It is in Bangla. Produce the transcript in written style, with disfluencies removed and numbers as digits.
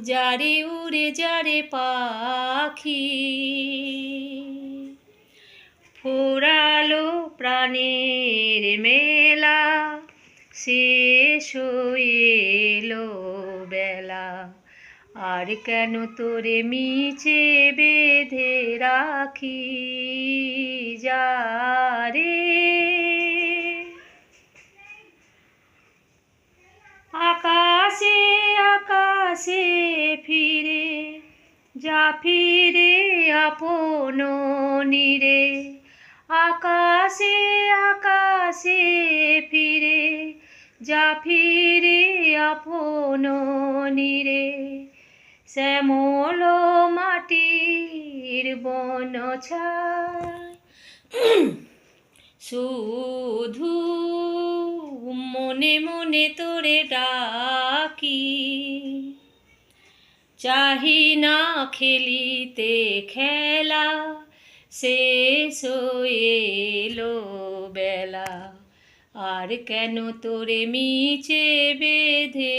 যারে উড়ে যারে পাখি, ফুরালো প্রাণের মেলা, শেষ হয়ে এলো বেলা। আর কেন তোরে মিছে বেঁধে রাখি, যারে আকাশে আকাশে ফিরে যা, ফিরে আপন নীরে। আকাশে আকাশে ফিরে যা, ফিরে আপন নীরে। শ্যামল মাটির বনছায় শুধু মনে মনে তোরে ডাকি, চাহি না খেলিতে খেলা, শেষ হয়ে এলো বেলা। আর কেন তোরে মিছে বেঁধে